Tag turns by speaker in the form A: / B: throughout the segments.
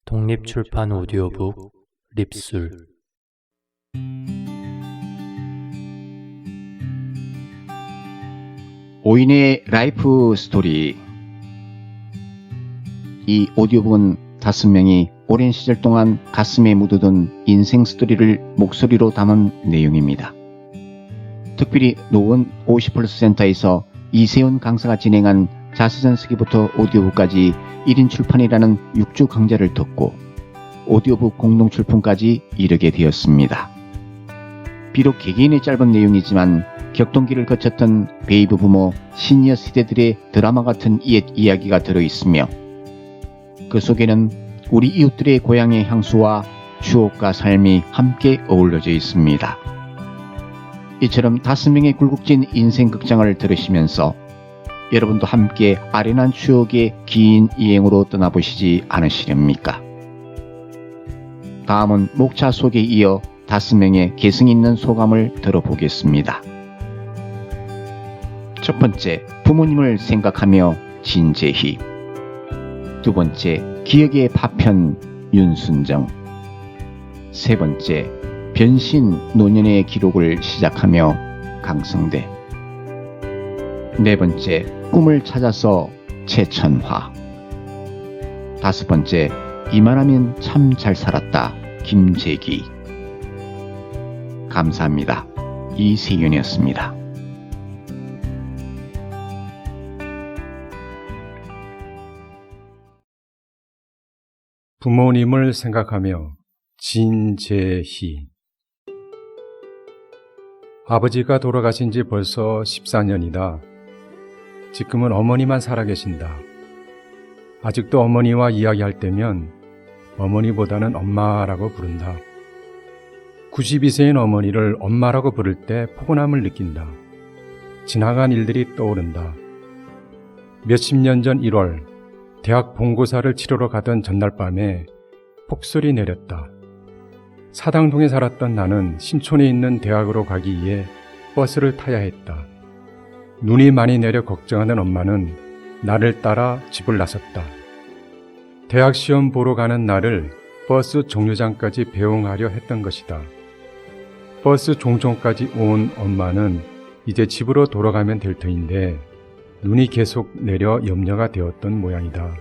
A: 독립출판 오디오북 립술.
B: 오인의 라이프 스토리. 이 오디오북은 5명이 오랜 시절 동안 가슴에 묻어둔 인생 스토리를 목소리로 담은 내용입니다. 특별히 노원 50플러스 센터에서 이세훈 강사가 진행한 자서전쓰기부터 오디오북까지 1인 출판이라는 6주 강좌를 듣고 오디오북 공동 출판까지 이르게 되었습니다. 비록 개개인의 짧은 내용이지만 격동기를 거쳤던 베이브 부모 시니어 세대들의 드라마 같은 옛 이야기가 들어있으며 그 속에는 우리 이웃들의 고향의 향수와 추억과 삶이 함께 어우러져 있습니다. 이처럼 5명의 굴곡진 인생 극장을 들으시면서 여러분도 함께 아련한 추억의 긴 여행으로 떠나보시지 않으시렵니까? 다음은 목차 속에 이어 5명의 개성 있는 소감을 들어보겠습니다. 첫 번째, 부모님을 생각하며 진재희. 두 번째, 기억의 파편 윤순정. 세 번째, 변신 노년의 기록을 시작하며 강성대. 네 번째, 꿈을 찾아서 최천화. 5번째, 이만하면 참 잘 살았다 김재기. 감사합니다. 이세윤이었습니다.
C: 부모님을 생각하며 진재희. 아버지가 돌아가신 지 벌써 14년이다. 지금은 어머니만 살아계신다. 아직도 어머니와 이야기할 때면 어머니보다는 엄마라고 부른다. 92세인 어머니를 엄마라고 부를 때 포근함을 느낀다. 지나간 일들이 떠오른다. 몇십 년 전 1월 대학 본고사를 치르러 가던 전날 밤에 폭설이 내렸다. 사당동에 살았던 나는 신촌에 있는 대학으로 가기 위해 버스를 타야 했다. 눈이 많이 내려 걱정하는 엄마는 나를 따라 집을 나섰다. 대학 시험 보러 가는 나를 버스 종료장까지 배웅하려 했던 것이다. 버스 종점까지 온 엄마는 이제 집으로 돌아가면 될 터인데 눈이 계속 내려 염려가 되었던 모양이다.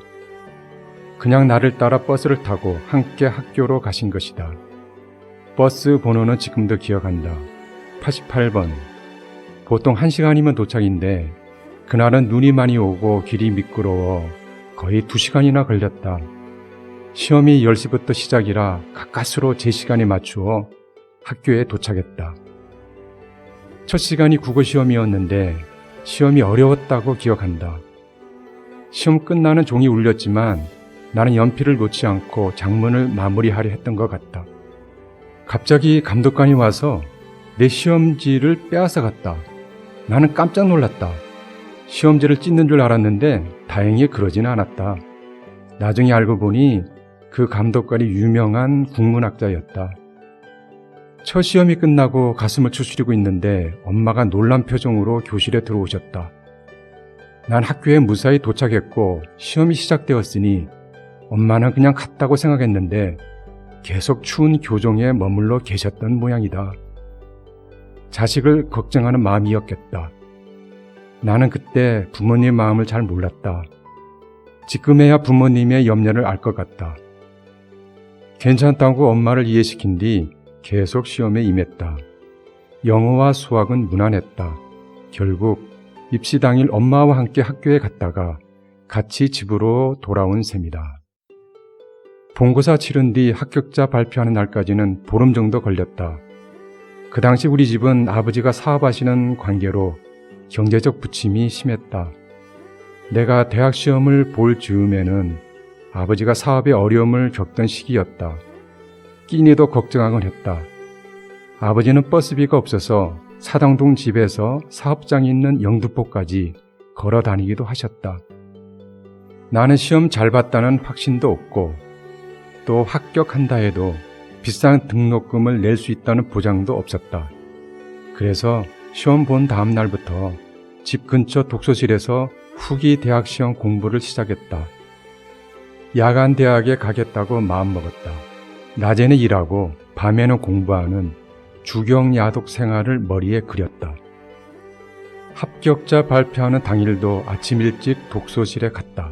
C: 그냥 나를 따라 버스를 타고 함께 학교로 가신 것이다. 버스 번호는 지금도 기억한다. 88번. 보통 1시간이면 도착인데 그날은 눈이 많이 오고 길이 미끄러워 거의 2시간이나 걸렸다. 시험이 10시부터 시작이라 가까스로 제 시간에 맞추어 학교에 도착했다. 첫 시간이 국어 시험이었는데 시험이 어려웠다고 기억한다. 시험 끝나는 종이 울렸지만 나는 연필을 놓지 않고 작문을 마무리하려 했던 것 같다. 갑자기 감독관이 와서 내 시험지를 빼앗아 갔다. 나는 깜짝 놀랐다. 시험지를 찢는 줄 알았는데 다행히 그러지는 않았다. 나중에 알고 보니 그 감독관이 유명한 국문학자였다. 첫 시험이 끝나고 가슴을 추스리고 있는데 엄마가 놀란 표정으로 교실에 들어오셨다. 난 학교에 무사히 도착했고 시험이 시작되었으니 엄마는 그냥 갔다고 생각했는데 계속 추운 교정에 머물러 계셨던 모양이다. 자식을 걱정하는 마음이었겠다. 나는 그때 부모님 마음을 잘 몰랐다. 지금에야 부모님의 염려를 알 것 같다. 괜찮다고 엄마를 이해시킨 뒤 계속 시험에 임했다. 영어와 수학은 무난했다. 결국 입시 당일 엄마와 함께 학교에 갔다가 같이 집으로 돌아온 셈이다. 본고사 치른 뒤 합격자 발표하는 날까지는 보름 정도 걸렸다. 그 당시 우리 집은 아버지가 사업하시는 관계로 경제적 부침이 심했다. 내가 대학 시험을 볼 즈음에는 아버지가 사업에 어려움을 겪던 시기였다. 끼니도 걱정하곤 했다. 아버지는 버스비가 없어서 사당동 집에서 사업장이 있는 영등포까지 걸어 다니기도 하셨다. 나는 시험 잘 봤다는 확신도 없고 또 합격한다 해도 비싼 등록금을 낼 수 있다는 보장도 없었다. 그래서 시험 본 다음 날부터 집 근처 독서실에서 후기 대학 시험 공부를 시작했다. 야간 대학에 가겠다고 마음먹었다. 낮에는 일하고 밤에는 공부하는 주경야독 생활을 머리에 그렸다. 합격자 발표하는 당일도 아침 일찍 독서실에 갔다.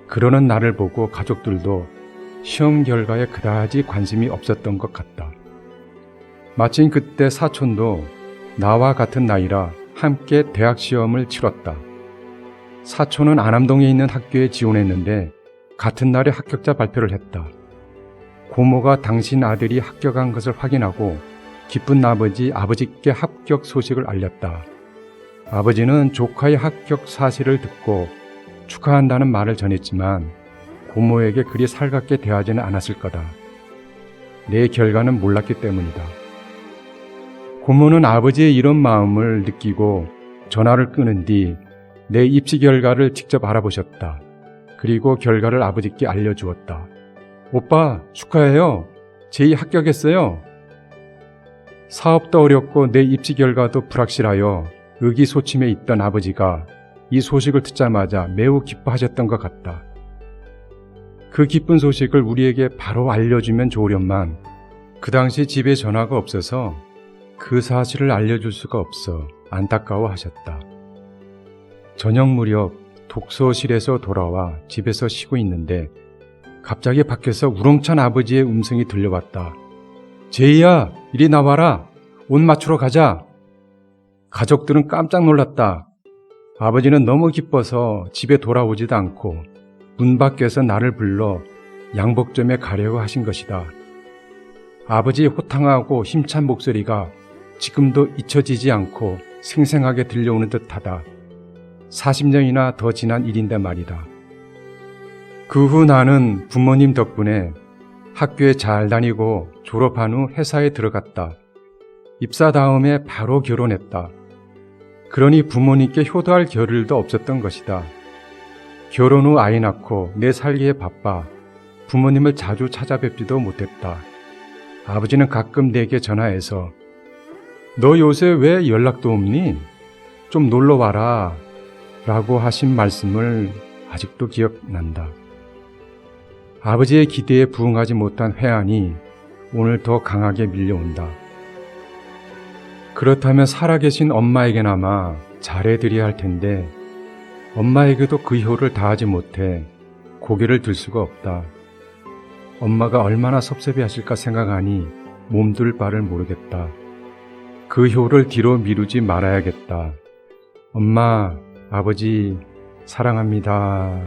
C: 그러는 나를 보고 가족들도 시험 결과에 그다지 관심이 없었던 것 같다. 마침 그때 사촌도 나와 같은 나이라 함께 대학 시험을 치렀다. 사촌은 안암동에 있는 학교에 지원했는데 같은 날에 합격자 발표를 했다. 고모가 당신 아들이 합격한 것을 확인하고 기쁜 나머지 아버지께 합격 소식을 알렸다. 아버지는 조카의 합격 사실을 듣고 축하한다는 말을 전했지만 고모에게 그리 살갑게 대하지는 않았을 거다. 내 결과는 몰랐기 때문이다. 고모는 아버지의 이런 마음을 느끼고 전화를 끊은 뒤 내 입시 결과를 직접 알아보셨다. 그리고 결과를 아버지께 알려주었다. 오빠 축하해요. 제2 합격했어요. 사업도 어렵고 내 입시 결과도 불확실하여 의기소침해 있던 아버지가 이 소식을 듣자마자 매우 기뻐하셨던 것 같다. 그 기쁜 소식을 우리에게 바로 알려주면 좋으련만 그 당시 집에 전화가 없어서 그 사실을 알려줄 수가 없어 안타까워하셨다. 저녁 무렵 독서실에서 돌아와 집에서 쉬고 있는데 갑자기 밖에서 우렁찬 아버지의 음성이 들려왔다. 제이야, 이리 나와라. 옷 맞추러 가자. 가족들은 깜짝 놀랐다. 아버지는 너무 기뻐서 집에 돌아오지도 않고 문 밖에서 나를 불러 양복점에 가려고 하신 것이다. 아버지의 호탕하고 힘찬 목소리가 지금도 잊혀지지 않고 생생하게 들려오는 듯하다. 40년이나 더 지난 일인데 말이다. 그 후 나는 부모님 덕분에 학교에 잘 다니고 졸업한 후 회사에 들어갔다. 입사 다음에 바로 결혼했다. 그러니 부모님께 효도할 겨를도 없었던 것이다. 결혼 후 아이 낳고 내 살기에 바빠 부모님을 자주 찾아뵙지도 못했다. 아버지는 가끔 내게 전화해서 너 요새 왜 연락도 없니? 좀 놀러 와라 라고 하신 말씀을 아직도 기억난다. 아버지의 기대에 부응하지 못한 회한이 오늘 더 강하게 밀려온다. 그렇다면 살아계신 엄마에게나마 잘해드려야 할 텐데 엄마에게도 그 효를 다하지 못해 고개를 들 수가 없다. 엄마가 얼마나 섭섭해하실까 생각하니 몸둘 바를 모르겠다. 그 효를 뒤로 미루지 말아야겠다. 엄마, 아버지, 사랑합니다.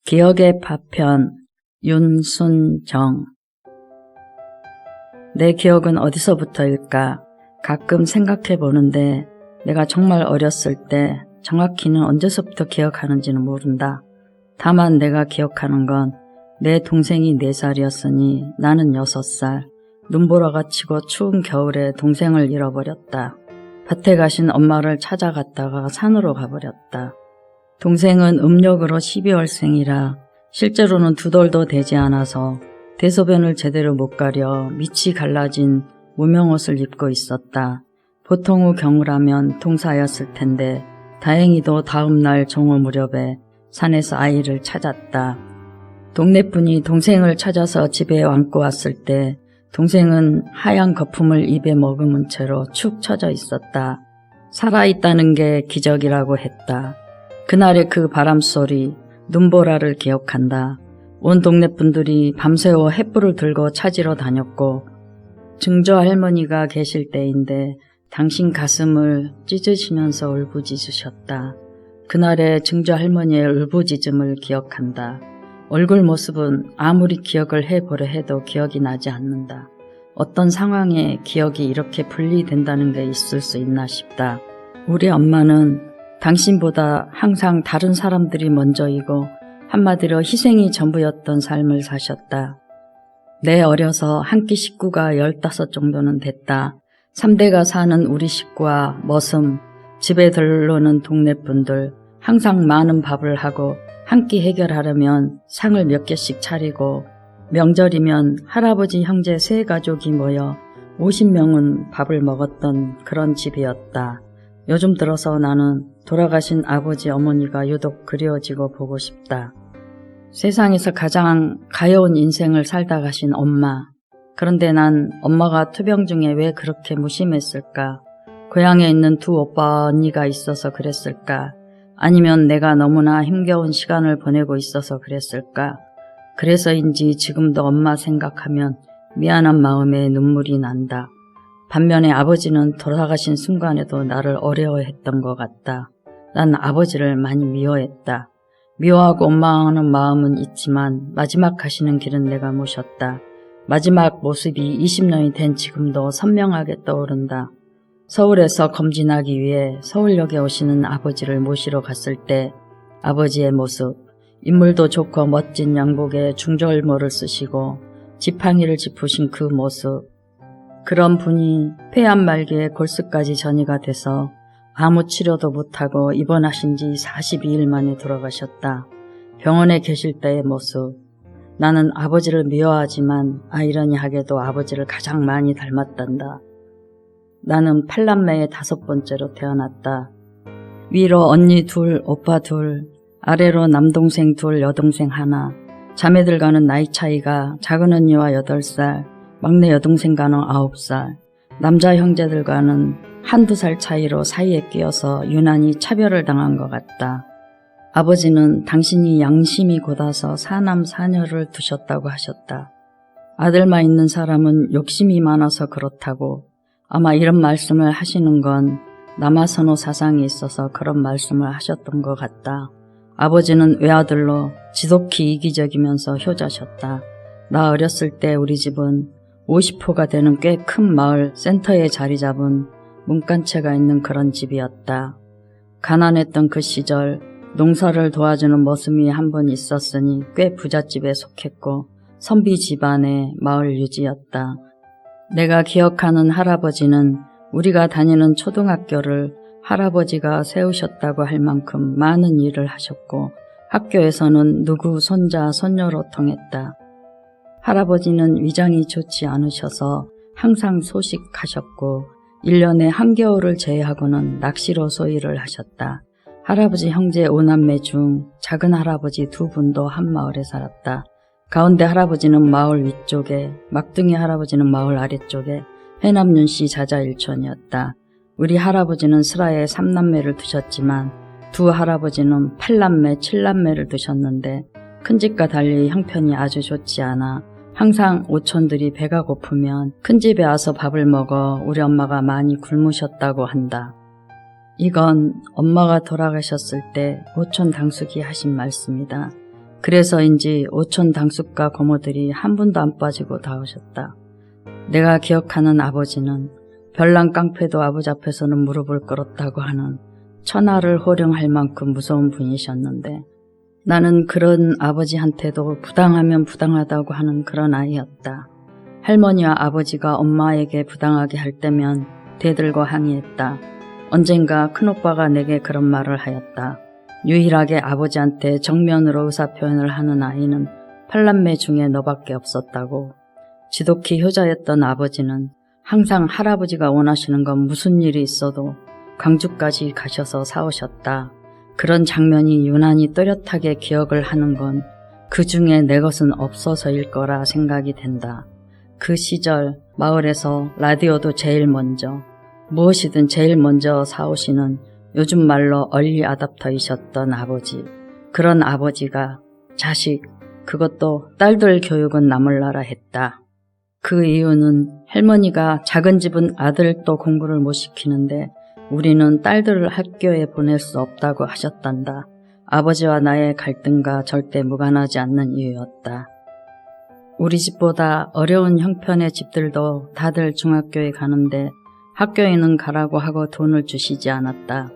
D: 기억의 파편 윤순정. 내 기억은 어디서부터일까? 가끔 생각해 보는데 내가 정말 어렸을 때 정확히는 언제서부터 기억하는지는 모른다. 다만 내가 기억하는 건 내 동생이 4살이었으니 나는 6살. 눈보라가 치고 추운 겨울에 동생을 잃어버렸다. 밭에 가신 엄마를 찾아갔다가 산으로 가버렸다. 동생은 음력으로 12월생이라 실제로는 2돌도 되지 않아서 대소변을 제대로 못 가려 밑이 갈라진 무명옷을 입고 있었다. 보통 후 경우라면 동사였을 텐데 다행히도 다음 날 정오 무렵에 산에서 아이를 찾았다. 동네분이 동생을 찾아서 집에 안고 왔을 때 동생은 하얀 거품을 입에 머금은 채로 축 처져 있었다. 살아있다는 게 기적이라고 했다. 그날의 그 바람소리, 눈보라를 기억한다. 온 동네 분들이 밤새워 횃불을 들고 찾으러 다녔고 증조 할머니가 계실 때인데 당신 가슴을 찢으시면서 울부짖으셨다. 그날의 증조 할머니의 울부짖음을 기억한다. 얼굴 모습은 아무리 기억을 해보려 해도 기억이 나지 않는다. 어떤 상황에 기억이 이렇게 분리된다는 게 있을 수 있나 싶다. 우리 엄마는 당신보다 항상 다른 사람들이 먼저이고 한마디로 희생이 전부였던 삶을 사셨다. 내 어려서 한 끼 식구가 15 정도는 됐다. 3대가 사는 우리 식구와 머슴, 집에 들러오는 동네 분들, 항상 많은 밥을 하고 한 끼 해결하려면 상을 몇 개씩 차리고 명절이면 할아버지 형제 3가족이 모여 50명은 밥을 먹었던 그런 집이었다. 요즘 들어서 나는 돌아가신 아버지 어머니가 유독 그리워지고 보고 싶다. 세상에서 가장 가여운 인생을 살다 가신 엄마. 그런데 난 엄마가 투병 중에 왜 그렇게 무심했을까? 고향에 있는 두 오빠 언니가 있어서 그랬을까? 아니면 내가 너무나 힘겨운 시간을 보내고 있어서 그랬을까? 그래서인지 지금도 엄마 생각하면 미안한 마음에 눈물이 난다. 반면에 아버지는 돌아가신 순간에도 나를 어려워했던 것 같다. 난 아버지를 많이 미워했다. 미워하고 원망하는 마음은 있지만 마지막 가시는 길은 내가 모셨다. 마지막 모습이 20년이 된 지금도 선명하게 떠오른다. 서울에서 검진하기 위해 서울역에 오시는 아버지를 모시러 갔을 때 아버지의 모습, 인물도 좋고 멋진 양복에 중절모를 쓰시고 지팡이를 짚으신 그 모습, 그런 분이 폐암 말기에 골수까지 전이가 돼서 아무 치료도 못하고 입원하신 지 42일 만에 돌아가셨다. 병원에 계실 때의 모습. 나는 아버지를 미워하지만 아이러니하게도 아버지를 가장 많이 닮았단다. 나는 8남매의 5번째로 태어났다. 위로 언니 2, 오빠 2, 아래로 남동생 2, 여동생 1. 자매들과는 나이 차이가 작은 언니와 8살, 막내 여동생과는 9살, 남자 형제들과는 1~2살 차이로 사이에 끼어서 유난히 차별을 당한 것 같다. 아버지는 당신이 양심이 곧아서 사남 사녀를 두셨다고 하셨다. 아들만 있는 사람은 욕심이 많아서 그렇다고. 아마 이런 말씀을 하시는 건 남아선호 사상이 있어서 그런 말씀을 하셨던 것 같다. 아버지는 외아들로 지독히 이기적이면서 효자셨다. 나 어렸을 때 우리 집은 50호가 되는 꽤 큰 마을 센터에 자리 잡은 문간체가 있는 그런 집이었다. 가난했던 그 시절 농사를 도와주는 모습이 한 번 있었으니 꽤 부잣집에 속했고 선비 집안의 마을 유지였다. 내가 기억하는 할아버지는 우리가 다니는 초등학교를 할아버지가 세우셨다고 할 만큼 많은 일을 하셨고 학교에서는 누구 손자 손녀로 통했다. 할아버지는 위장이 좋지 않으셔서 항상 소식하셨고 1년에 한겨울을 제외하고는 낚시로 소일을 하셨다. 할아버지 형제 5남매 중 작은 할아버지 2분도 한 마을에 살았다. 가운데 할아버지는 마을 위쪽에, 막둥이 할아버지는 마을 아래쪽에 해남윤씨 자자일촌이었다. 우리 할아버지는 슬하에 3남매를 두셨지만 두 할아버지는 8남매, 7남매를 두셨는데 큰집과 달리 형편이 아주 좋지 않아 항상 오촌들이 배가 고프면 큰집에 와서 밥을 먹어 우리 엄마가 많이 굶으셨다고 한다. 이건 엄마가 돌아가셨을 때 오촌 당숙이 하신 말씀이다. 그래서인지 오촌 당숙과 고모들이 한 분도 안 빠지고 다 오셨다. 내가 기억하는 아버지는 별난 깡패도 아버지 앞에서는 무릎을 꿇었다고 하는 천하를 호령할 만큼 무서운 분이셨는데 나는 그런 아버지한테도 부당하면 부당하다고 하는 그런 아이였다. 할머니와 아버지가 엄마에게 부당하게 할 때면 대들고 항의했다. 언젠가 큰오빠가 내게 그런 말을 하였다. 유일하게 아버지한테 정면으로 의사표현을 하는 아이는 8남매 중에 너밖에 없었다고. 지독히 효자였던 아버지는 항상 할아버지가 원하시는 건 무슨 일이 있어도 광주까지 가셔서 사오셨다. 그런 장면이 유난히 또렷하게 기억을 하는 건 그 중에 내 것은 없어서일 거라 생각이 된다. 그 시절 마을에서 라디오도 제일 먼저, 무엇이든 제일 먼저 사오시는 요즘 말로 얼리 아답터이셨던 아버지. 그런 아버지가 자식, 그것도 딸들 교육은 나몰라라 했다. 그 이유는 할머니가 작은 집은 아들도 공부를 못 시키는데 우리는 딸들을 학교에 보낼 수 없다고 하셨단다. 아버지와 나의 갈등과 절대 무관하지 않는 이유였다. 우리 집보다 어려운 형편의 집들도 다들 중학교에 가는데 학교에는 가라고 하고 돈을 주시지 않았다.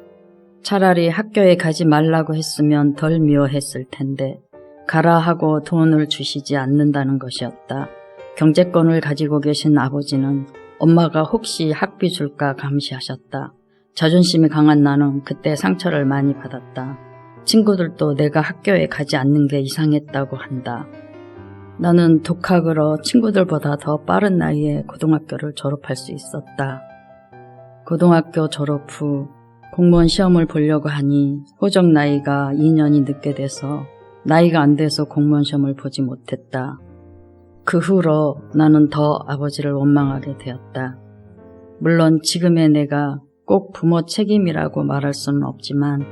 D: 차라리 학교에 가지 말라고 했으면 덜 미워했을 텐데 가라 하고 돈을 주시지 않는다는 것이었다. 경제권을 가지고 계신 아버지는 엄마가 혹시 학비 줄까 감시하셨다. 자존심이 강한 나는 그때 상처를 많이 받았다. 친구들도 내가 학교에 가지 않는 게 이상했다고 한다. 나는 독학으로 친구들보다 더 빠른 나이에 고등학교를 졸업할 수 있었다. 고등학교 졸업 후 공무원 시험을 보려고 하니 호적 나이가 2년이 늦게 돼서 나이가 안 돼서 공무원 시험을 보지 못했다. 그 후로 나는 더 아버지를 원망하게 되었다. 물론 지금의 내가 꼭 부모 책임이라고 말할 수는 없지만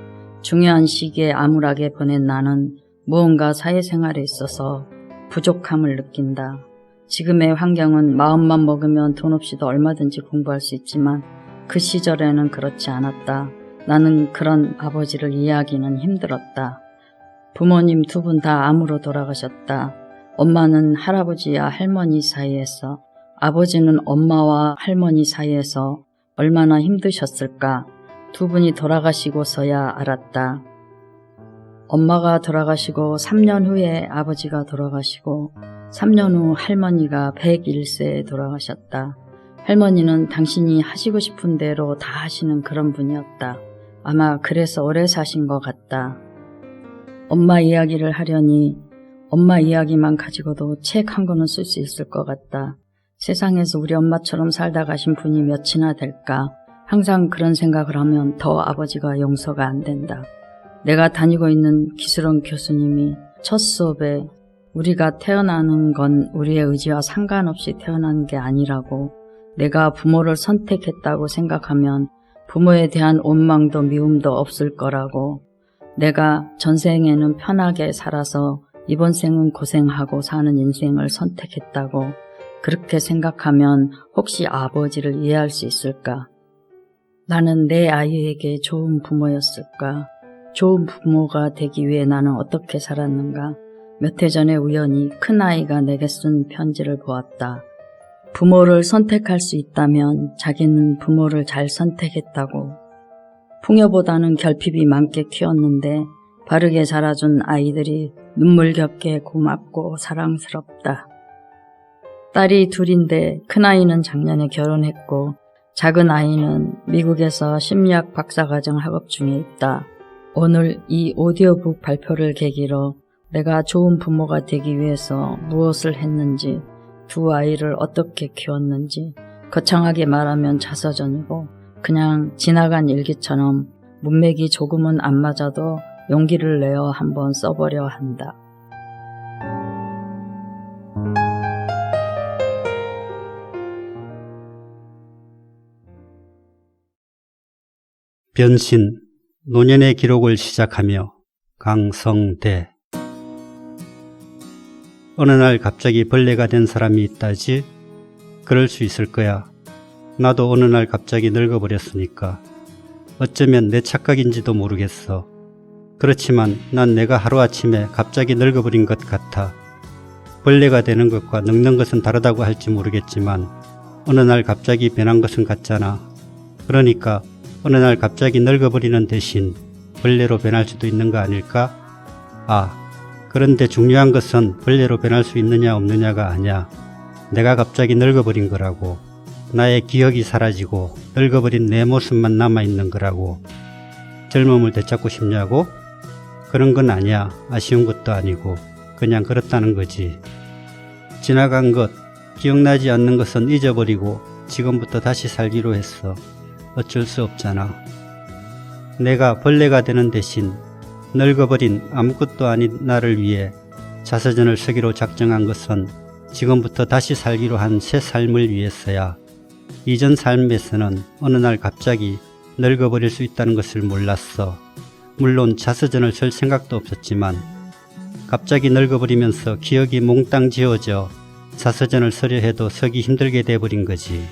D: 중요한 시기에 암울하게 보낸 나는 무언가 사회생활에 있어서 부족함을 느낀다. 지금의 환경은 마음만 먹으면 돈 없이도 얼마든지 공부할 수 있지만 그 시절에는 그렇지 않았다. 나는 그런 아버지를 이해하기는 힘들었다. 부모님 두 분 다 암으로 돌아가셨다. 엄마는 할아버지와 할머니 사이에서, 아버지는 엄마와 할머니 사이에서 얼마나 힘드셨을까. 두 분이 돌아가시고서야 알았다. 엄마가 돌아가시고 3년 후에 아버지가 돌아가시고 3년 후 할머니가 101세에 돌아가셨다. 할머니는 당신이 하시고 싶은 대로 다 하시는 그런 분이었다. 아마 그래서 오래 사신 것 같다. 엄마 이야기를 하려니 엄마 이야기만 가지고도 책 한 권은 쓸 수 있을 것 같다. 세상에서 우리 엄마처럼 살다 가신 분이 몇이나 될까. 항상 그런 생각을 하면 더 아버지가 용서가 안 된다. 내가 다니고 있는 기술원 교수님이 첫 수업에 우리가 태어나는 건 우리의 의지와 상관없이 태어난 게 아니라고, 내가 부모를 선택했다고 생각하면 부모에 대한 원망도 미움도 없을 거라고, 내가 전생에는 편하게 살아서 이번 생은 고생하고 사는 인생을 선택했다고, 그렇게 생각하면 혹시 아버지를 이해할 수 있을까? 나는 내 아이에게 좋은 부모였을까? 좋은 부모가 되기 위해 나는 어떻게 살았는가? 몇 해 전에 우연히 큰아이가 내게 쓴 편지를 보았다. 부모를 선택할 수 있다면 자기는 부모를 잘 선택했다고. 풍요보다는 결핍이 많게 키웠는데 바르게 자라준 아이들이 눈물겹게 고맙고 사랑스럽다. 딸이 둘인데 큰아이는 작년에 결혼했고 작은 아이는 미국에서 심리학 박사과정 학업 중에 있다. 오늘 이 오디오북 발표를 계기로 내가 좋은 부모가 되기 위해서 무엇을 했는지, 두 아이를 어떻게 키웠는지, 거창하게 말하면 자서전이고 그냥 지나간 일기처럼 문맥이 조금은 안 맞아도 용기를 내어 한번 써보려 한다.
E: 변신, 노년의 기록을 시작하며 강성대. 어느 날 갑자기 벌레가 된 사람이 있다지? 그럴 수 있을 거야. 나도 어느 날 갑자기 늙어버렸으니까. 어쩌면 내 착각인지도 모르겠어. 그렇지만 난 내가 하루아침에 갑자기 늙어버린 것 같아. 벌레가 되는 것과 늙는 것은 다르다고 할지 모르겠지만 어느 날 갑자기 변한 것은 같잖아. 그러니까 어느 날 갑자기 늙어버리는 대신 벌레로 변할 수도 있는 거 아닐까? 그런데 중요한 것은 벌레로 변할 수 있느냐 없느냐가 아니야. 내가 갑자기 늙어버린 거라고. 나의 기억이 사라지고 늙어버린 내 모습만 남아있는 거라고. 젊음을 되찾고 싶냐고? 그런 건 아니야. 아쉬운 것도 아니고 그냥 그렇다는 거지. 지나간 것, 기억나지 않는 것은 잊어버리고 지금부터 다시 살기로 했어. 어쩔 수 없잖아. 내가 벌레가 되는 대신 늙어버린 아무것도 아닌 나를 위해 자서전을 쓰기로 작정한 것은 지금부터 다시 살기로 한 새 삶을 위해서야. 이전 삶에서는 어느 날 갑자기 늙어버릴 수 있다는 것을 몰랐어. 물론 자서전을 쓸 생각도 없었지만 갑자기 늙어버리면서 기억이 몽땅 지워져 자서전을 쓰려 해도 쓰기 힘들게 돼버린 거지.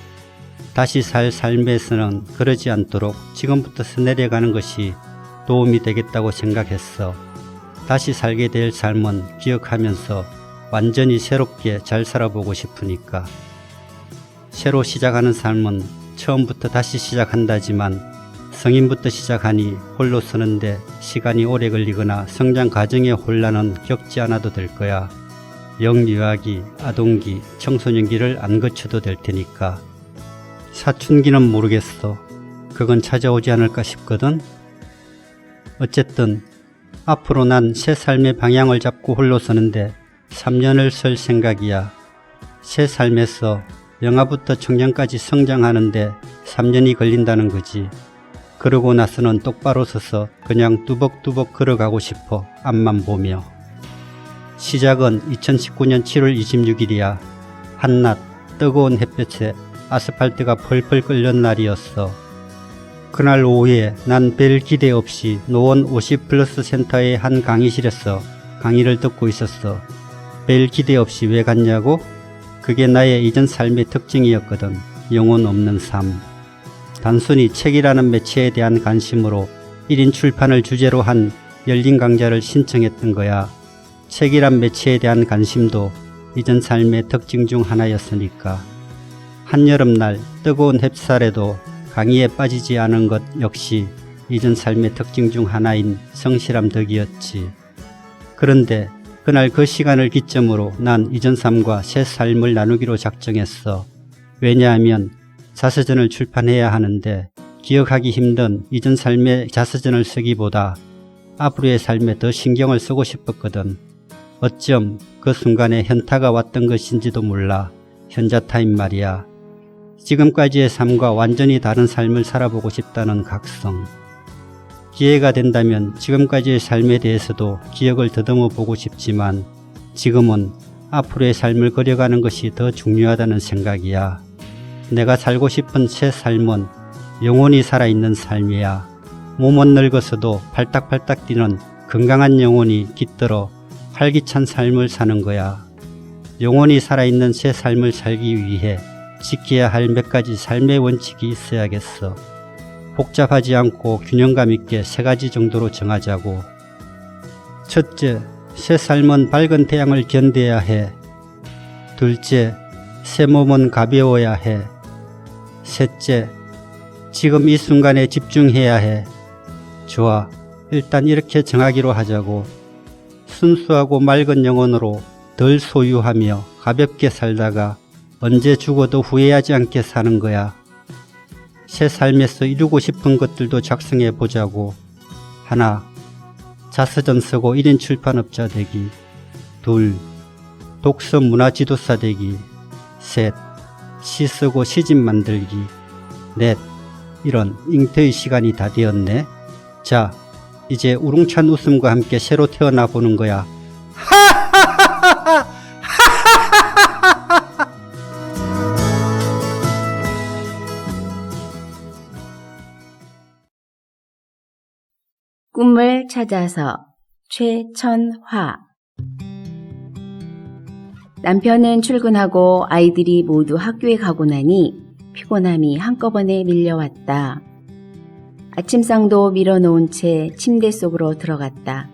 E: 다시 살 삶에서는 그러지 않도록 지금부터 내려가는 것이 도움이 되겠다고 생각했어. 다시 살게 될 삶은 기억하면서 완전히 새롭게 잘 살아보고 싶으니까. 새로 시작하는 삶은 처음부터 다시 시작한다지만 성인부터 시작하니 홀로 서는데 시간이 오래 걸리거나 성장 과정의 혼란은 겪지 않아도 될 거야. 영유아기, 아동기, 청소년기를 안 거쳐도 될 테니까. 사춘기는 모르겠어. 그건 찾아오지 않을까 싶거든. 어쨌든 앞으로 난 새 삶의 방향을 잡고 홀로 서는데 3년을 쓸 생각이야. 새 삶에서 영아부터 청년까지 성장하는데 3년이 걸린다는 거지. 그러고 나서는 똑바로 서서 그냥 뚜벅뚜벅 걸어가고 싶어 앞만 보며. 시작은 2019년 7월 26일이야. 한낮 뜨거운 햇볕에 아스팔트가 펄펄 끓는 날이었어. 그날 오후에 난 별 기대 없이 노원 50플러스 센터의 한 강의실에서 강의를 듣고 있었어. 별 기대 없이 왜 갔냐고? 그게 나의 이전 삶의 특징이었거든. 영혼 없는 삶. 단순히 책이라는 매체에 대한 관심으로 1인 출판을 주제로 한 열린 강좌를 신청했던 거야. 책이란 매체에 대한 관심도 이전 삶의 특징 중 하나였으니까. 한여름날 뜨거운 햇살에도 강의에 빠지지 않은 것 역시 이전 삶의 특징 중 하나인 성실함 덕이었지. 그런데 그날 그 시간을 기점으로 난 이전 삶과 새 삶을 나누기로 작정했어. 왜냐하면 자서전을 출판해야 하는데 기억하기 힘든 이전 삶의 자서전을 쓰기보다 앞으로의 삶에 더 신경을 쓰고 싶었거든. 어쩜 그 순간에 현타가 왔던 것인지도 몰라. 현자타임 말이야. 지금까지의 삶과 완전히 다른 삶을 살아보고 싶다는 각성. 기회가 된다면 지금까지의 삶에 대해서도 기억을 더듬어 보고 싶지만 지금은 앞으로의 삶을 그려가는 것이 더 중요하다는 생각이야. 내가 살고 싶은 새 삶은 영혼이 살아있는 삶이야. 몸은 늙어서도 팔딱팔딱 뛰는 건강한 영혼이 깃들어 활기찬 삶을 사는 거야. 영혼이 살아있는 새 삶을 살기 위해 지켜야 할 몇 가지 삶의 원칙이 있어야겠어. 복잡하지 않고 균형감 있게 3가지 정도로 정하자고. 첫째, 새 삶은 밝은 태양을 견뎌야 해. 둘째, 새 몸은 가벼워야 해. 셋째, 지금 이 순간에 집중해야 해. 좋아, 일단 이렇게 정하기로 하자고. 순수하고 맑은 영혼으로 덜 소유하며 가볍게 살다가 언제 죽어도 후회하지 않게 사는 거야. 새 삶에서 이루고 싶은 것들도 작성해 보자고. 1. 자서전 쓰고 1인 출판업자 되기. 2. 독서 문화 지도사 되기. 3. 시 쓰고 시집 만들기. 4. 이런 잉태의 시간이 다 되었네. 자, 이제 우렁찬 웃음과 함께 새로 태어나 보는 거야.
F: 꿈을 찾아서 최천화. 남편은 출근하고 아이들이 모두 학교에 가고 나니 피곤함이 한꺼번에 밀려왔다. 아침상도 밀어놓은 채 침대 속으로 들어갔다.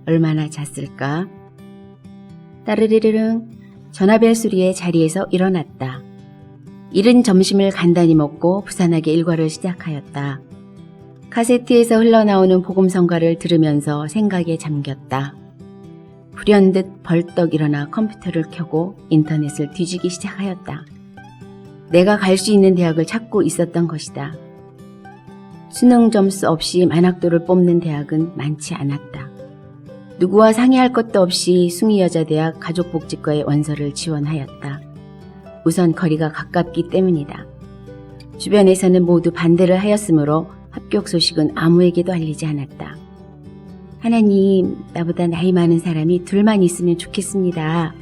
F: 얼마나 잤을까? 따르르르릉 전화벨 소리에 자리에서 일어났다. 이른 점심을 간단히 먹고 부산하게 일과를 시작하였다. 카세트에서 흘러나오는 복음성가를 들으면서 생각에 잠겼다. 불현듯 벌떡 일어나 컴퓨터를 켜고 인터넷을 뒤지기 시작하였다. 내가 갈 수 있는 대학을 찾고 있었던 것이다. 수능 점수 없이 만학도를 뽑는 대학은 많지 않았다. 누구와 상의할 것도 없이 숭의여자대학 가족복지과에 원서를 지원하였다. 우선 거리가 가깝기 때문이다. 주변에서는 모두 반대를 하였으므로 합격 소식은 아무에게도 알리지 않았다. 하나님, 나보다 나이 많은 사람이 둘만 있으면 좋겠습니다.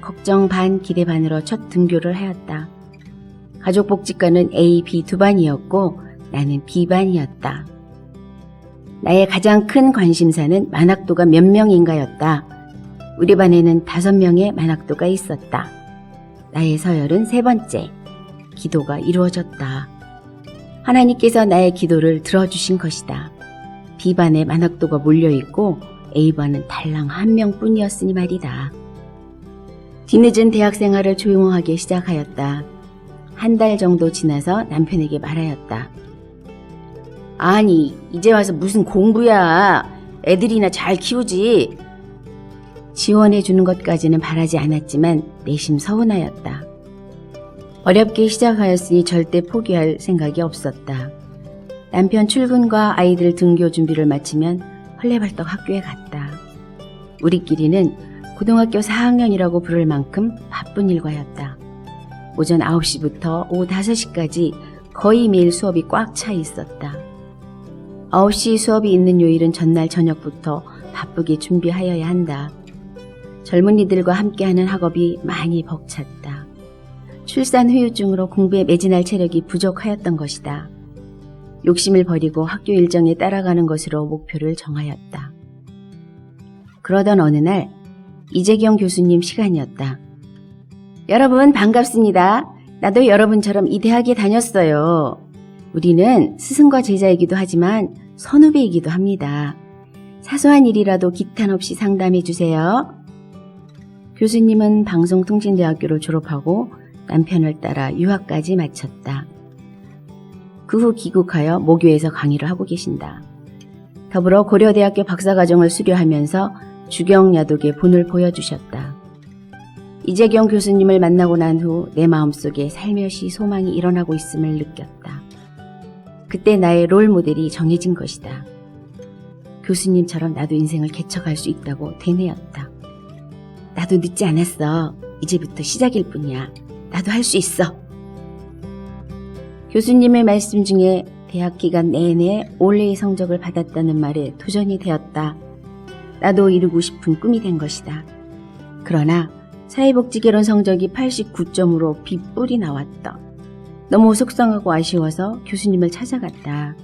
F: 걱정 반 기대 반으로 첫 등교를 하였다. 가족복지과는 A, B 2반이었고 나는 B반이었다. 나의 가장 큰 관심사는 만학도가 몇 명인가였다. 우리 반에는 5명의 만학도가 있었다. 나의 서열은 3번째. 기도가 이루어졌다. 하나님께서 나의 기도를 들어주신 것이다. B반에 만학도가 몰려있고 A반은 달랑 1명뿐이었으니 말이다. 뒤늦은 대학 생활을 조용하게 시작하였다. 1달 정도 지나서 남편에게 말하였다. 아니, 이제 와서 무슨 공부야. 애들이나 잘 키우지. 지원해주는 것까지는 바라지 않았지만 내심 서운하였다. 어렵게 시작하였으니 절대 포기할 생각이 없었다. 남편 출근과 아이들 등교 준비를 마치면 헐레벌떡 학교에 갔다. 우리끼리는 고등학교 4학년이라고 부를 만큼 바쁜 일과였다. 오전 9시부터 오후 5시까지 거의 매일 수업이 꽉 차 있었다. 9시 수업이 있는 요일은 전날 저녁부터 바쁘게 준비하여야 한다. 젊은이들과 함께하는 학업이 많이 벅찼다. 출산 후유증으로 공부에 매진할 체력이 부족하였던 것이다. 욕심을 버리고 학교 일정에 따라가는 것으로 목표를 정하였다. 그러던 어느 날 이재경 교수님 시간이었다. 여러분 반갑습니다. 나도 여러분처럼 이 대학에 다녔어요. 우리는 스승과 제자이기도 하지만 선후배이기도 합니다. 사소한 일이라도 기탄 없이 상담해 주세요. 교수님은 방송통신대학교를 졸업하고 남편을 따라 유학까지 마쳤다. 그 후 귀국하여 모교에서 강의를 하고 계신다. 더불어 고려대학교 박사과정을 수료하면서 주경야독의 본을 보여주셨다. 이재경 교수님을 만나고 난 후 내 마음속에 살며시 소망이 일어나고 있음을 느꼈다. 그때 나의 롤모델이 정해진 것이다. 교수님처럼 나도 인생을 개척할 수 있다고 되뇌었다. 나도 늦지 않았어. 이제부터 시작일 뿐이야. 나도 할 수 있어. 교수님의 말씀 중에 대학 기간 내내 올해의 성적을 받았다는 말에 도전이 되었다. 나도 이루고 싶은 꿈이 된 것이다. 그러나 사회복지개론 성적이 89점으로 빗불이 나왔다. 너무 속상하고 아쉬워서 교수님을 찾아갔다.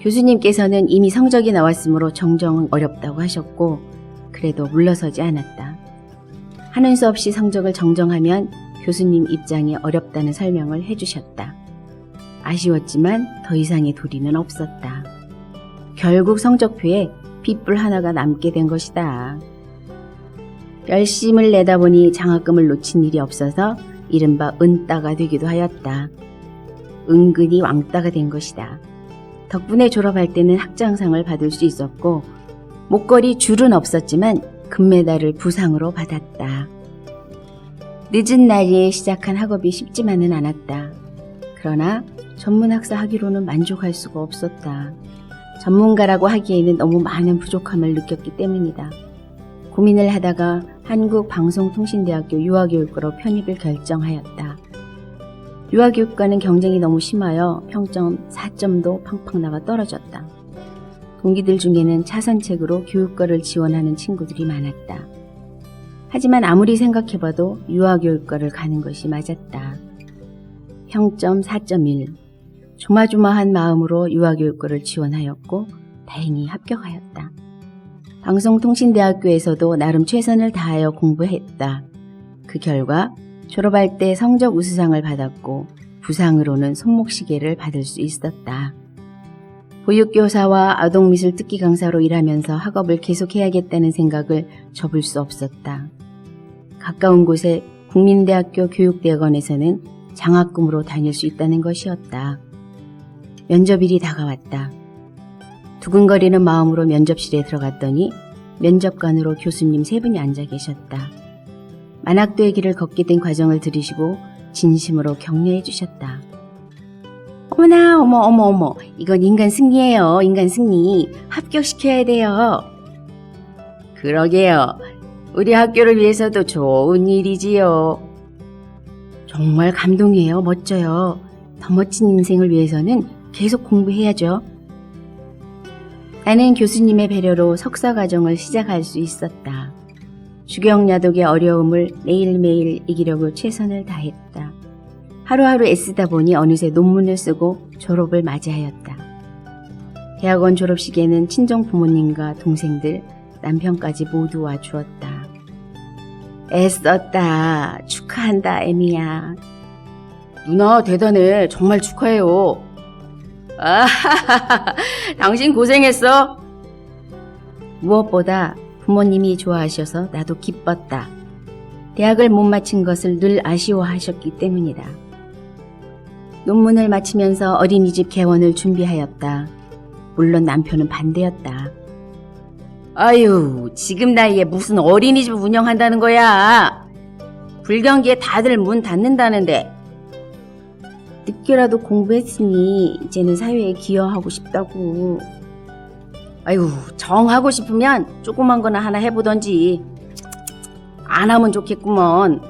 F: 교수님께서는 이미 성적이 나왔으므로 정정은 어렵다고 하셨고 그래도 물러서지 않았다. 하는 수 없이 성적을 정정하면 교수님 입장이 어렵다는 설명을 해주셨다. 아쉬웠지만 더 이상의 도리는 없었다. 결국 성적표에 빗불 하나가 남게 된 것이다. 열심을 내다보니 장학금을 놓친 일이 없어서 이른바 은따가 되기도 하였다. 은근히 왕따가 된 것이다. 덕분에 졸업할 때는 학장상을 받을 수 있었고 목걸이 줄은 없었지만 금메달을 부상으로 받았다. 늦은 나이에 시작한 학업이 쉽지만은 않았다. 그러나 전문학사 학위로는 만족할 수가 없었다. 전문가라고 하기에는 너무 많은 부족함을 느꼈기 때문이다. 고민을 하다가 한국방송통신대학교 유아교육과로 편입을 결정하였다. 유아교육과는 경쟁이 너무 심하여 평점 4점도 팡팡 나가 떨어졌다. 동기들 중에는 차선책으로 교육과를 지원하는 친구들이 많았다. 하지만 아무리 생각해봐도 유아교육과를 가는 것이 맞았다. 평점 4.1. 조마조마한 마음으로 유아교육과를 지원하였고 다행히 합격하였다. 방송통신대학교에서도 나름 최선을 다하여 공부했다. 그 결과 졸업할 때 성적 우수상을 받았고 부상으로는 손목시계를 받을 수 있었다. 보육교사와 아동미술 특기 강사로 일하면서 학업을 계속해야겠다는 생각을 접을 수 없었다. 가까운 곳에 국민대학교 교육대학원에서는 장학금으로 다닐 수 있다는 것이었다. 면접일이 다가왔다. 두근거리는 마음으로 면접실에 들어갔더니 면접관으로 교수님 3분이 앉아 계셨다. 만학도의 길을 걷게 된 과정을 들으시고 진심으로 격려해 주셨다. 어머나 어머 이건 인간 승리예요. 인간 승리. 합격시켜야 돼요. 그러게요. 우리 학교를 위해서도 좋은 일이지요. 정말 감동이에요. 멋져요. 더 멋진 인생을 위해서는 계속 공부해야죠. 나는 교수님의 배려로 석사과정을 시작할 수 있었다. 주경야독의 어려움을 매일매일 이기려고 최선을 다했다. 하루하루 애쓰다 보니 어느새 논문을 쓰고 졸업을 맞이하였다. 대학원 졸업식에는 친정 부모님과 동생들, 남편까지 모두 와주었다. 애썼다. 축하한다, 에미야. 누나 대단해. 정말 축하해요. 아하하하. 당신 고생했어. 무엇보다 부모님이 좋아하셔서 나도 기뻤다. 대학을 못 마친 것을 늘 아쉬워하셨기 때문이다. 논문을 마치면서 어린이집 개원을 준비하였다. 물론 남편은 반대였다. 아유, 지금 나이에 무슨 어린이집 운영한다는 거야. 불경기에 다들 문 닫는다는데. 늦게라도 공부했으니 이제는 사회에 기여하고 싶다고. 아유, 정하고 싶으면 조그만 거나 하나 해보던지. 안 하면 좋겠구먼.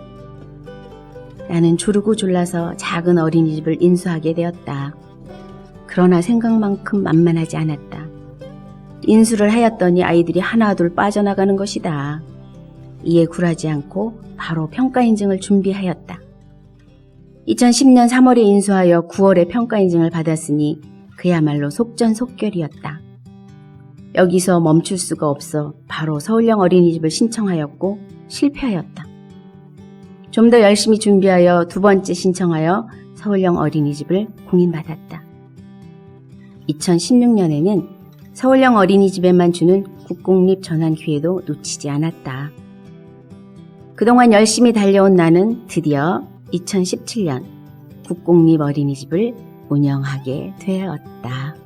F: 나는 조르고 졸라서 작은 어린이집을 인수하게 되었다. 그러나 생각만큼 만만하지 않았다. 인수를 하였더니 아이들이 하나둘 빠져나가는 것이다. 이에 굴하지 않고 바로 평가 인증을 준비하였다. 2010년 3월에 인수하여 9월에 평가 인증을 받았으니 그야말로 속전속결이었다. 여기서 멈출 수가 없어 바로 서울형 어린이집을 신청하였고 실패하였다. 좀 더 열심히 준비하여 두 번째 신청하여 서울형 어린이집을 공인받았다. 2016년에는 서울형 어린이집에만 주는 국공립 전환 기회도 놓치지 않았다. 그동안 열심히 달려온 나는 드디어 2017년 국공립 어린이집을 운영하게 되었다.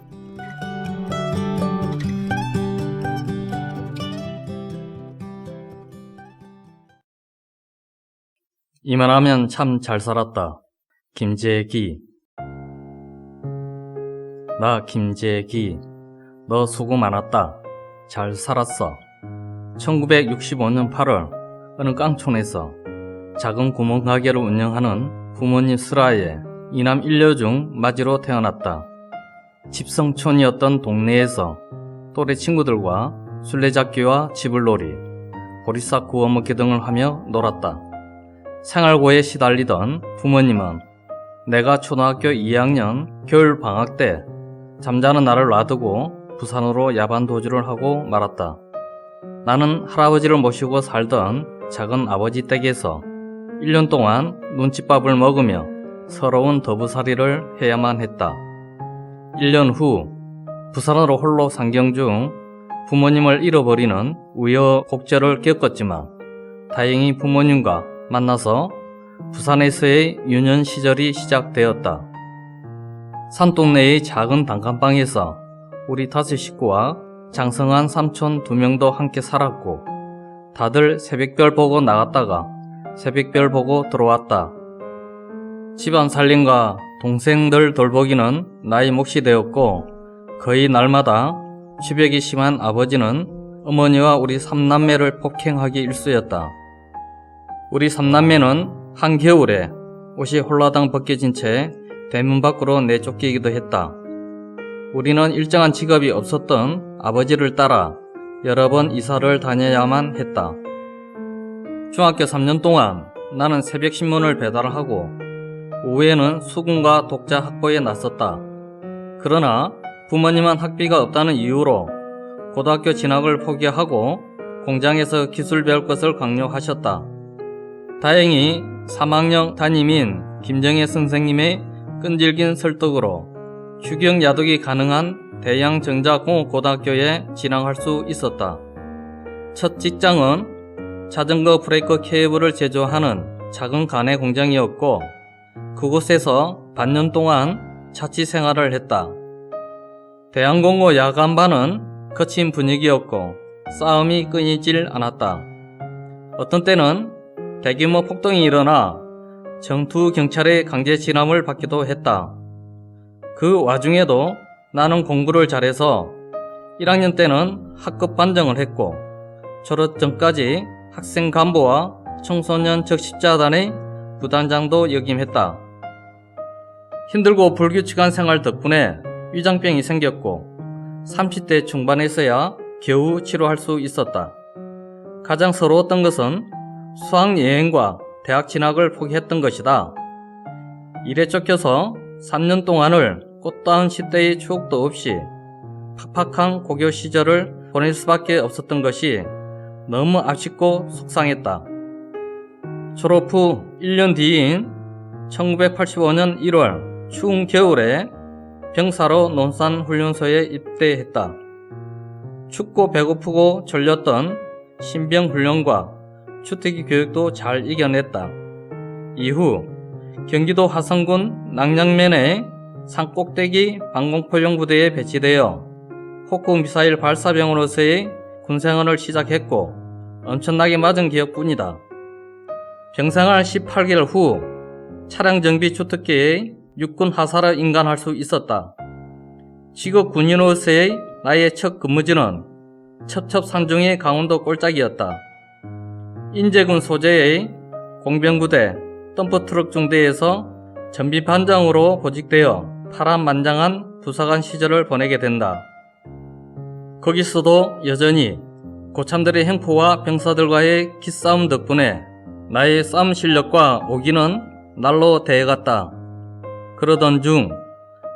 G: 이만하면 참 잘 살았다. 김재기. 나 김재기. 너 수고 많았다. 잘 살았어. 1965년 8월 어느 깡촌에서 작은 구멍가게를 운영하는 부모님 슬하에 이남 일녀 중 맞이로 태어났다. 집성촌이었던 동네에서 또래 친구들과 술래잡기와 지불놀이, 보리싹 구워먹기 등을 하며 놀았다. 생활고에 시달리던 부모님은 내가 초등학교 2학년 겨울 방학 때 잠자는 나를 놔두고 부산으로 야반 도주를 하고 말았다. 나는 할아버지를 모시고 살던 작은 아버지 댁에서 1년 동안 눈칫밥을 먹으며 서러운 더부살이를 해야만 했다. 1년 후 부산으로 홀로 상경 중 부모님을 잃어버리는 우여곡절을 겪었지만 다행히 부모님과 만나서 부산에서의 유년 시절이 시작되었다. 산동네의 작은 단칸방에서 우리 5 식구와 장성한 삼촌 2명도 함께 살았고 다들 새벽별 보고 나갔다가 새벽별 보고 들어왔다. 집안 살림과 동생들 돌보기는 나의 몫이 되었고 거의 날마다 취백이 심한 아버지는 어머니와 우리 3남매를 폭행하기 일쑤였다. 우리 3남매는 한겨울에 옷이 홀라당 벗겨진 채 대문 밖으로 내쫓기기도 했다. 우리는 일정한 직업이 없었던 아버지를 따라 여러 번 이사를 다녀야만 했다. 중학교 3년 동안 나는 새벽 신문을 배달하고 오후에는 수군과 독자 확보에 나섰다. 그러나 부모님은 학비가 없다는 이유로 고등학교 진학을 포기하고 공장에서 기술 배울 것을 강요하셨다. 다행히 3학년 담임인 김정혜 선생님의 끈질긴 설득으로 주경 야독이 가능한 대양전자공업고등학교에 진학할 수 있었다. 첫 직장은 자전거 브레이크 케이블을 제조하는 작은 가내 공장이었고 그곳에서 반년 동안 자취 생활을 했다. 대한공고 야간반은 거친 분위기였고 싸움이 끊이질 않았다. 어떤 때는 대규모 폭동이 일어나 정투 경찰의 강제 진압을 받기도 했다. 그 와중에도 나는 공부를 잘해서 1학년 때는 학급 반정을 했고 졸업 전까지 학생 간부와 청소년 적십자단의 부단장도 역임했다. 힘들고 불규칙한 생활 덕분에 위장병이 생겼고 30대 중반에서야 겨우 치료할 수 있었다. 가장 서러웠던 것은 수학여행과 대학 진학을 포기했던 것이다. 일에 쫓겨서 3년 동안을 꽃다운 10대의 추억도 없이 팍팍한 고교 시절을 보낼 수밖에 없었던 것이 너무 아쉽고 속상했다. 졸업 후 1년 뒤인 1985년 1월 추운 겨울에 병사로 논산훈련소에 입대했다. 춥고 배고프고 졸렸던 신병훈련과 주특기 교육도 잘 이겨냈다. 이후 경기도 화성군 낭량면의 산꼭대기 방공포용부대에 배치되어 폭구 미사일 발사병으로서의 군생활을 시작했고 엄청나게 맞은 기억뿐이다. 병생활 18개월 후 차량정비 주특기의 육군 하사를 인간할 수 있었다. 직업 군인으로서의 나의 첫 근무지는 첩첩산중의 강원도 꼴짝이었다. 인제군 소재의 공병부대 덤프트럭 중대에서 전비반장으로 보직되어 파란만장한 부사관 시절을 보내게 된다. 거기서도 여전히 고참들의 행포와 병사들과의 기싸움 덕분에 나의 싸움 실력과 오기는 날로 대해갔다. 그러던 중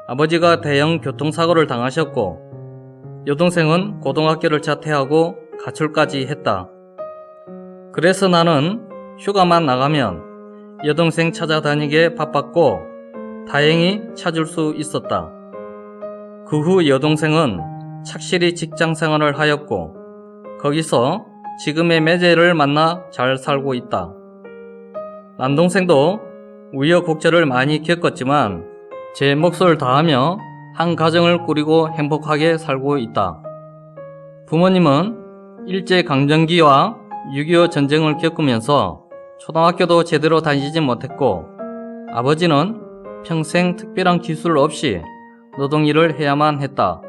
G: 아버지가 대형 교통사고를 당하셨고 여동생은 고등학교를 자퇴하고 가출까지 했다. 그래서 나는 휴가만 나가면 여동생 찾아다니게 바빴고 다행히 찾을 수 있었다. 그 후 여동생은 착실히 직장 생활을 하였고 거기서 지금의 매제를 만나 잘 살고 있다. 남동생도 우여곡절을 많이 겪었지만 제 몫을 다하며 한 가정을 꾸리고 행복하게 살고 있다. 부모님은 일제강점기와 6.25 전쟁을 겪으면서 초등학교도 제대로 다니지 못했고 아버지는 평생 특별한 기술 없이 노동일을 해야만 했다.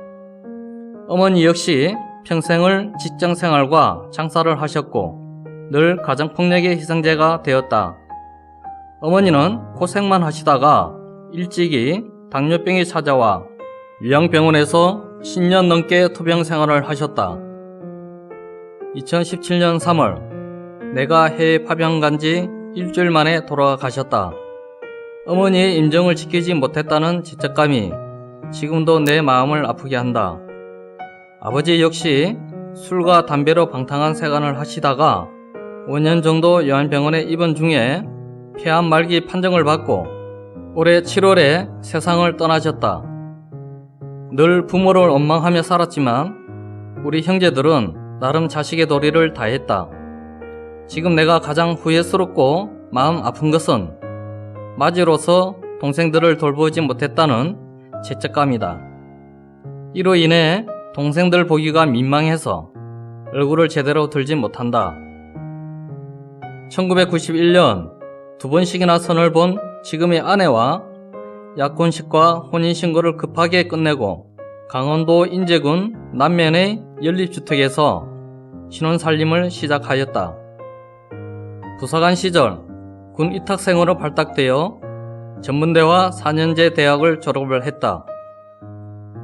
G: 어머니 역시 평생을 직장생활과 장사를 하셨고 늘 가정폭력의 희생자가 되었다. 어머니는 고생만 하시다가 일찍이 당뇨병이 찾아와 요양병원에서 10년 넘게 투병 생활을 하셨다. 2017년 3월 내가 해외 파병 간 지 일주일 만에 돌아가셨다. 어머니의 임종을 지키지 못했다는 죄책감이 지금도 내 마음을 아프게 한다. 아버지 역시 술과 담배로 방탕한 생활을 하시다가 5년 정도 요양병원에 입원 중에 폐암 말기 판정을 받고 올해 7월에 세상을 떠나셨다. 늘 부모를 원망하며 살았지만 우리 형제들은 나름 자식의 도리를 다했다. 지금 내가 가장 후회스럽고 마음 아픈 것은 맞이로서 동생들을 돌보지 못했다는 죄책감이다. 이로 인해 동생들 보기가 민망해서 얼굴을 제대로 들지 못한다. 1991년 2번씩이나 선을 본 지금의 아내와 약혼식과 혼인신고를 급하게 끝내고 강원도 인제군 남면의 연립주택에서 신혼살림을 시작하였다. 부사관 시절 군 이탁생으로 발탁되어 전문대와 4년제 대학을 졸업을 했다.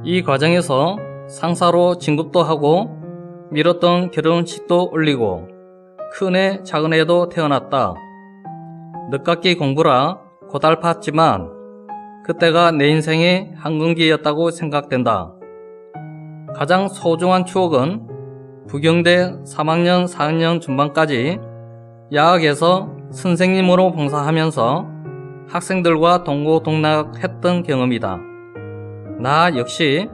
G: 이 과정에서 상사로 진급도 하고 미뤘던 결혼식도 올리고 큰애 작은애도 태어났다. 늦깎이 공부라 고달팠지만 그때가 내 인생의 한근기였다고 생각된다. 가장 소중한 추억은 부경대 3학년 4학년 중반까지 야학에서 선생님으로 봉사하면서 학생들과 동고동락했던 경험이다. 나 역시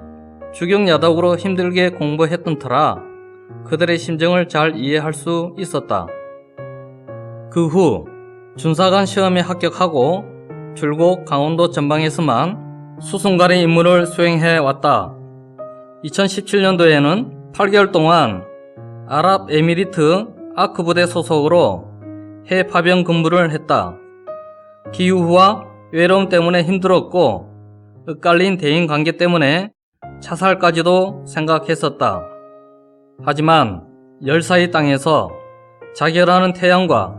G: 주경야독으로 힘들게 공부했던 터라 그들의 심정을 잘 이해할 수 있었다. 그 후 준사관 시험에 합격하고 줄곧 강원도 전방에서만 수송가리 임무를 수행해왔다. 2017년도에는 8개월 동안 아랍에미리트 아크 부대 소속으로 해외 파병 근무를 했다. 기후와 외로움 때문에 힘들었고 엇갈린 대인관계 때문에 자살까지도 생각했었다. 하지만 열사의 땅에서 자결하는 태양과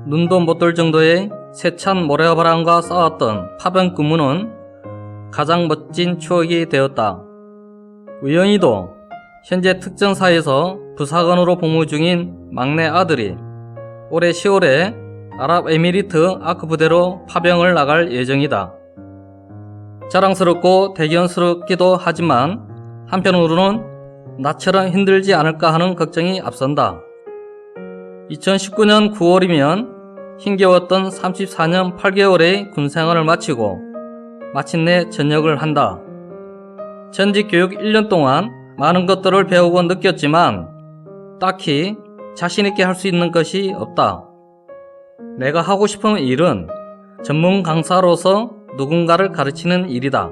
G: 눈도 못 들 정도의 세찬 모래바람과 싸웠던 파병 근무는 가장 멋진 추억이 되었다. 우연히도 현재 특전사에서 부사관으로 복무 중인 막내 아들이 올해 10월에 아랍에미리트 아크 부대로 파병을 나갈 예정이다. 자랑스럽고 대견스럽기도 하지만 한편으로는 나처럼 힘들지 않을까 하는 걱정이 앞선다. 2019년 9월이면 힘겨웠던 34년 8개월의 군생활을 마치고 마침내 전역을 한다. 전직 교육 1년 동안 많은 것들을 배우고 느꼈지만 딱히 자신있게 할 수 있는 것이 없다. 내가 하고 싶은 일은 전문 강사로서 누군가를 가르치는 일이다.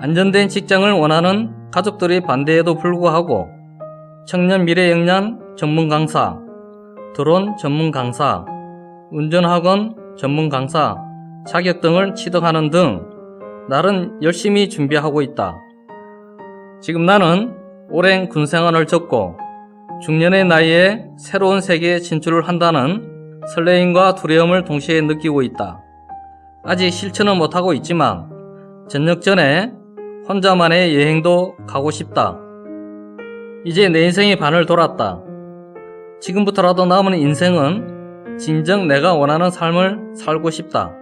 G: 안전된 직장을 원하는 가족들의 반대에도 불구하고 청년 미래역량 전문 강사, 드론 전문 강사, 운전학원 전문 강사 자격 등을 취득하는 등 나름 열심히 준비하고 있다. 지금 나는 오랜 군생활을 접고 중년의 나이에 새로운 세계에 진출을 한다는 설레임과 두려움을 동시에 느끼고 있다. 아직 실천은 못하고 있지만 전역 전에 혼자만의 여행도 가고 싶다. 이제 내 인생이 반을 돌았다. 지금부터라도 남은 인생은 진정 내가 원하는 삶을 살고 싶다.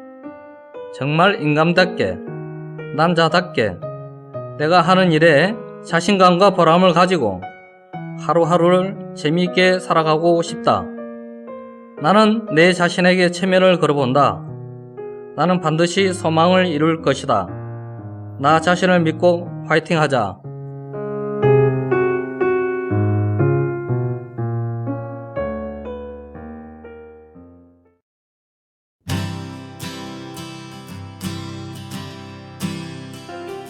G: 정말 인간답게, 남자답게 내가 하는 일에 자신감과 보람을 가지고 하루하루를 재미있게 살아가고 싶다. 나는 내 자신에게 체면을 걸어본다. 나는 반드시 소망을 이룰 것이다. 나 자신을 믿고 화이팅하자.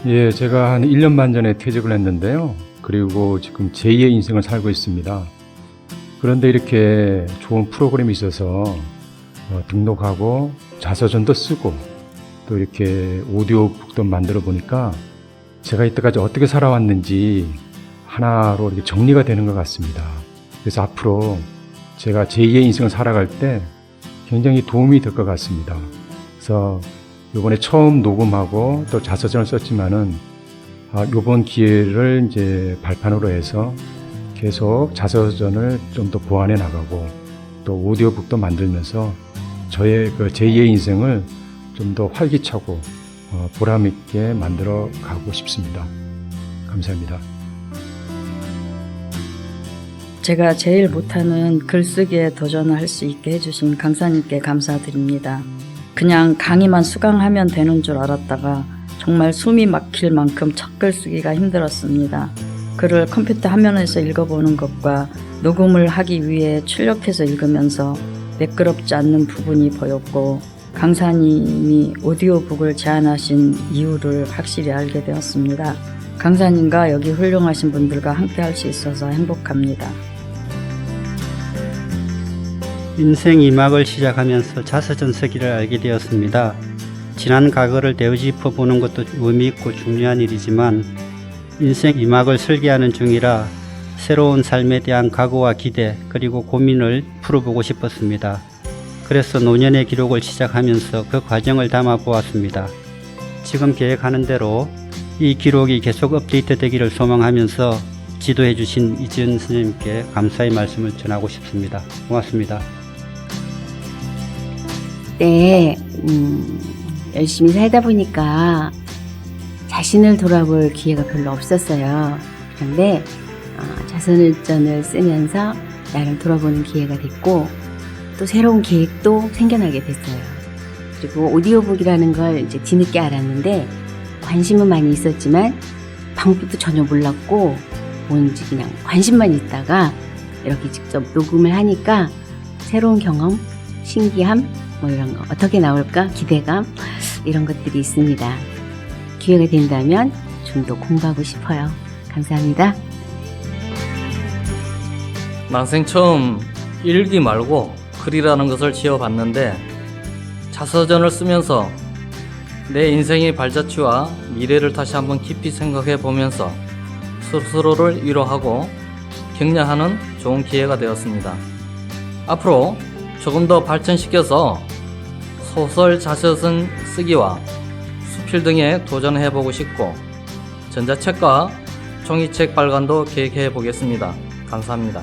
C: 예, 제가 한 1년 반 전에 퇴직을 했는데요. 그리고 지금 제2의 인생을 살고 있습니다. 그런데 이렇게 좋은 프로그램이 있어서 등록하고 자서전도 쓰고 또 이렇게 오디오북도 만들어 보니까 제가 이때까지 어떻게 살아왔는지 하나로 이렇게 정리가 되는 것 같습니다. 그래서 앞으로 제가 제2의 인생을 살아갈 때 굉장히 도움이 될 것 같습니다. 그래서 이번에 처음 녹음하고 또 자서전을 썼지만은 이번 기회를 이제 발판으로 해서 계속 자서전을 좀 더 보완해 나가고 또 오디오북도 만들면서 저의 그 제2의 인생을 좀 더 활기차고 보람 있게 만들어 가고 싶습니다. 감사합니다.
D: 제가 제일 못하는 글쓰기에 도전할 수 있게 해주신 강사님께 감사드립니다. 그냥 강의만 수강하면 되는 줄 알았다가 정말 숨이 막힐 만큼 첫 글쓰기가 힘들었습니다. 글을 컴퓨터 화면에서 읽어보는 것과 녹음을 하기 위해 출력해서 읽으면서 매끄럽지 않는 부분이 보였고 강사님이 오디오북을 제안하신 이유를 확실히 알게 되었습니다. 강사님과 여기 훌륭하신 분들과 함께 할 수 있어서 행복합니다.
E: 인생 2막을 시작하면서 자서전 쓰기를 알게 되었습니다. 지난 과거를 되짚어 보는 것도 의미있고 중요한 일이지만 인생 2막을 설계하는 중이라 새로운 삶에 대한 각오와 기대 그리고 고민을 풀어보고 싶었습니다. 그래서 노년의 기록을 시작하면서 그 과정을 담아 보았습니다. 지금 계획하는 대로 이 기록이 계속 업데이트 되기를 소망하면서 지도해 주신 이지은 선생님께 감사의 말씀을 전하고 싶습니다. 고맙습니다.
F: 네, 열심히 살다 보니까 자신을 돌아볼 기회가 별로 없었어요. 그런데 자서전을 쓰면서 나를 돌아보는 기회가 됐고 또 새로운 계획도 생겨나게 됐어요. 그리고 오디오북이라는 걸 이제 뒤늦게 알았는데 관심은 많이 있었지만 방법도 전혀 몰랐고 뭔지 그냥 관심만 있다가 이렇게 직접 녹음을 하니까 새로운 경험, 신기함, 뭐 이런 거 어떻게 나올까 기대감 이런 것들이 있습니다. 기회가 된다면 좀 더 공부하고 싶어요. 감사합니다.
G: 난생 처음 일기 말고 글이라는 것을 지어봤는데 자서전을 쓰면서 내 인생의 발자취와 미래를 다시 한번 깊이 생각해 보면서 스스로를 위로하고 격려하는 좋은 기회가 되었습니다. 앞으로 조금 더 발전시켜서 소설 자서전 쓰기와 수필 등에 도전해 보고 싶고 전자책과 종이책 발간도 계획해 보겠습니다. 감사합니다.